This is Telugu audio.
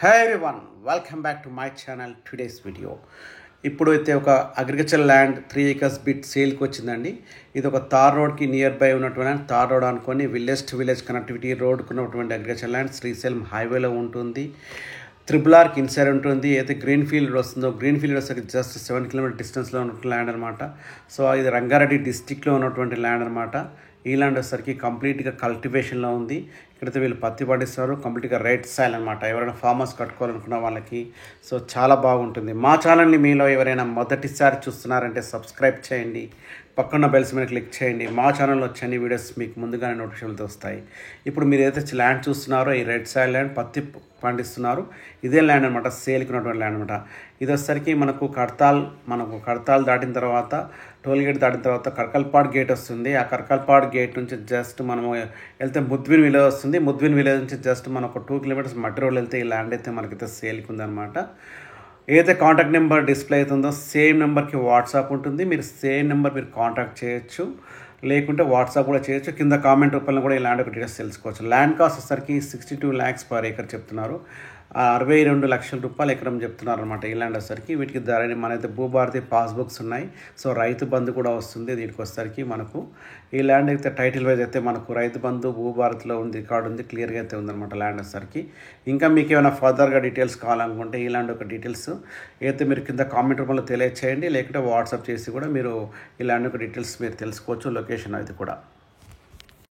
Hi everyone, welcome back to my channel. Today's video ఇప్పుడు అయితే ఒక అగ్రికల్చర్ ల్యాండ్ 3 acres బిట్ సేల్కి వచ్చిందండి. ఇది ఒక తార్ రోడ్కి నియర్ బై ఉన్నటువంటి తార్ రోడ్ అనుకొని విలేజ్ టు విలేజ్ కనెక్టివిటీ రోడ్కు ఉన్నటువంటి అగ్రికల్చర్ ల్యాండ్ శ్రీశైలం హైవేలో ఉంటుంది. RRRకి ఇన్సైడ్ ఉంటుంది. అయితే గ్రీన్ ఫీల్డ్ వస్తుందో గ్రీన్ ఫీల్డ్ వస్తే జస్ట్ 7 km డిస్టెన్స్లో ఉన్నటువంటి ల్యాండ్ అనమాట. సో ఇది రంగారెడ్డి డిస్టిక్లో ఉన్నటువంటి ల్యాండ్ అనమాట. ఈ ల్యాండ్ వచ్చేసరికి కంప్లీట్గా కల్టివేషన్లో ఉంది. ఇక్కడైతే వీళ్ళు పత్తి పండిస్తారు. కంప్లీట్గా రైట్ సైల్ అనమాట. ఎవరైనా ఫార్మర్స్ కట్టుకోవాలనుకున్న వాళ్ళకి సో చాలా బాగుంటుంది. మా ఛానల్ని మీలో ఎవరైనా మొదటిసారి చూస్తున్నారంటే సబ్స్క్రైబ్ చేయండి, పక్కన బెల్స్ మీద క్లిక్ చేయండి. మా ఛానల్లో వచ్చే వీడియోస్ మీకు ముందుగానే నోటిఫికేషన్లతో వస్తాయి. ఇప్పుడు మీరు ఏదైతే ల్యాండ్ చూస్తున్నారో ఈ రెడ్ సైల్ ల్యాండ్ పత్తి పండిస్తున్నారు. ఇదే ల్యాండ్ అనమాట, సేల్కి ఉన్నటువంటి ల్యాండ్ అనమాట. ఇది వచ్చేసరికి మనకు కడతాల్ దాటిన తర్వాత టోల్ గేట్ దాటిన తర్వాత కర్కల్పాడ్ గేట్ వస్తుంది. ఆ కర్కల్పాడ్ గేట్ నుంచి జస్ట్ మనము వెళ్తే ముద్విన్ విలేజ్ వస్తుంది. ముద్విన్ విలేజ్ నుంచి జస్ట్ మనం ఒక 2 kilometers మట్టి రోడ్లు వెళ్తే ఈ ల్యాండ్ అయితే మనకైతే సేల్కి ఉందన్నమాట. ఏదైతే కాంటాక్ట్ నెంబర్ డిస్ప్లే అవుతుందో సేమ్ నెంబర్కి వాట్సాప్ ఉంటుంది. మీరు సేమ్ నెంబర్ మీరు కాంటాక్ట్ చేయొచ్చు, లేకుంటే వాట్సాప్ కూడా చేయొచ్చు. కింద కామెంట్ రూపంలో కూడా ఈ ల్యాండ్ ఒక డీటెయిల్స్ తెలుసుకోవచ్చు. ల్యాండ్ కాస్ట్ వచ్చేసరికి 62 lakhs per acre చెప్తున్నారు. 62 లక్షల రూపాయలు ఎకరం చెప్తున్నారు అనమాట ఈ ల్యాండ్ వచ్చేసరికి. వీటికి మనైతే భూభారతి పాస్బుక్స్ ఉన్నాయి. సో రైతు బంధు కూడా వస్తుంది. దీనికి వచ్చేసరికి మనకు ఈ ల్యాండ్ అయితే టైటిల్ వైజ్ అయితే మనకు రైతు బంధు భూభారతిలో ఉంది, రికార్డు ఉంది, క్లియర్గా అయితే ఉందన్నమాట ల్యాండ్ వచ్చేసరికి. ఇంకా మీకు ఏమైనా ఫర్దర్గా డీటెయిల్స్ కావాలనుకుంటే ఈ ల్యాండ్ ఒక డీటెయిల్స్ అయితే మీరు కింద కామెంట్ రూపంలో తెలియచేయండి, లేకుంటే వాట్సాప్ చేసి కూడా మీరు ఈ ల్యాండ్ యొక్క డీటెయిల్స్ మీరు తెలుసుకోవచ్చు, లొకేషన్ అయితే కూడా.